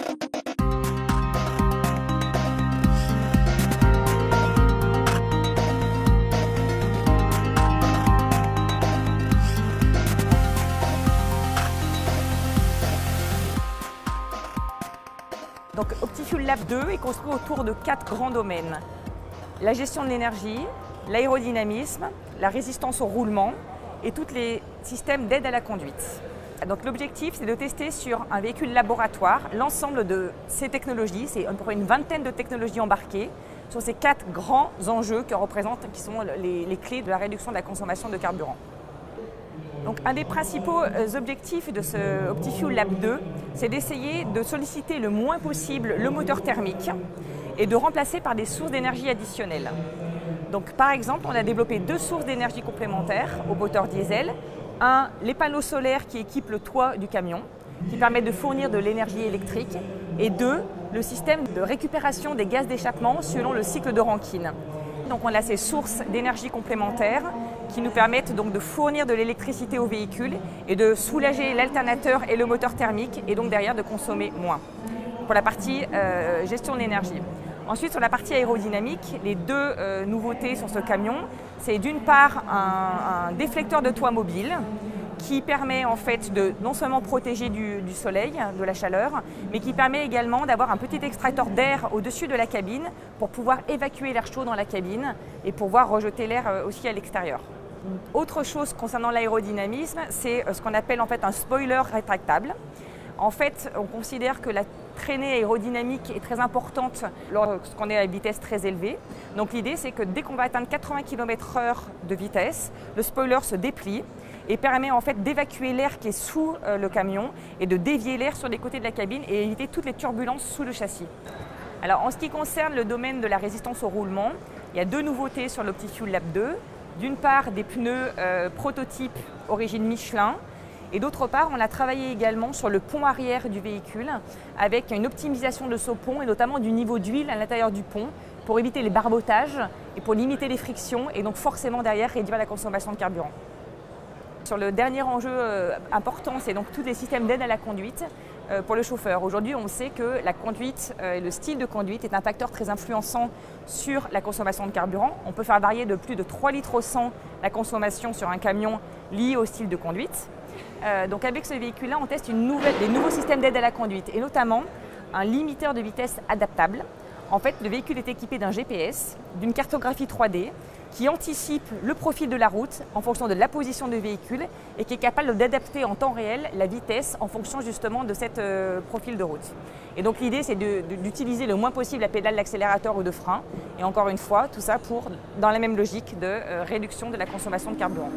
Donc OptiFuel Lab 2 est construit autour de 4 grands domaines. La gestion de l'énergie, l'aérodynamisme, la résistance au roulement et tous les systèmes d'aide à la conduite. Donc l'objectif, c'est de tester sur un véhicule laboratoire l'ensemble de ces technologies, c'est à peu près une vingtaine de technologies embarquées sur ces 4 grands enjeux qui sont les clés de la réduction de la consommation de carburant. Donc, un des principaux objectifs de ce OptiFuel Lab 2, c'est d'essayer de solliciter le moins possible le moteur thermique et de remplacer par des sources d'énergie additionnelles. Donc, par exemple, on a développé 2 sources d'énergie complémentaires au moteur diesel. Un, les panneaux solaires qui équipent le toit du camion, qui permettent de fournir de l'énergie électrique. Et 2, le système de récupération des gaz d'échappement selon le cycle de Rankine. Donc on a ces sources d'énergie complémentaires qui nous permettent donc de fournir de l'électricité au véhicule et de soulager l'alternateur et le moteur thermique et donc derrière de consommer moins. Pour la partie gestion de l'énergie. Ensuite sur la partie aérodynamique, les 2 nouveautés sur ce camion, c'est d'une part un déflecteur de toit mobile qui permet en fait de non seulement protéger du soleil, de la chaleur, mais qui permet également d'avoir un petit extracteur d'air au-dessus de la cabine pour pouvoir évacuer l'air chaud dans la cabine et pouvoir rejeter l'air aussi à l'extérieur. Autre chose concernant l'aérodynamisme, c'est ce qu'on appelle en fait un spoiler rétractable. En fait, on considère que la traînée aérodynamique est très importante lorsqu'on est à une vitesse très élevée. Donc l'idée, c'est que dès qu'on va atteindre 80 km/h de vitesse, le spoiler se déplie et permet en fait d'évacuer l'air qui est sous le camion et de dévier l'air sur les côtés de la cabine et éviter toutes les turbulences sous le châssis. Alors en ce qui concerne le domaine de la résistance au roulement, il y a 2 nouveautés sur l'OptiFuel Lab 2. D'une part, des pneus prototypes origine Michelin. Et d'autre part, on a travaillé également sur le pont arrière du véhicule avec une optimisation de ce pont et notamment du niveau d'huile à l'intérieur du pont pour éviter les barbotages et pour limiter les frictions et donc forcément derrière réduire la consommation de carburant. Sur le dernier enjeu important, c'est donc tous les systèmes d'aide à la conduite pour le chauffeur. Aujourd'hui, on sait que la conduite et le style de conduite est un facteur très influençant sur la consommation de carburant. On peut faire varier de plus de 3 litres au 100 la consommation sur un camion lié au style de conduite. Donc avec ce véhicule-là, on teste des nouveaux systèmes d'aide à la conduite et notamment un limiteur de vitesse adaptable. En fait, le véhicule est équipé d'un GPS, d'une cartographie 3D qui anticipe le profil de la route en fonction de la position du véhicule et qui est capable d'adapter en temps réel la vitesse en fonction justement de cet profil de route. Et donc l'idée, c'est d'utiliser le moins possible la pédale d'accélérateur ou de frein. Et encore une fois, tout ça dans la même logique de réduction de la consommation de carburant.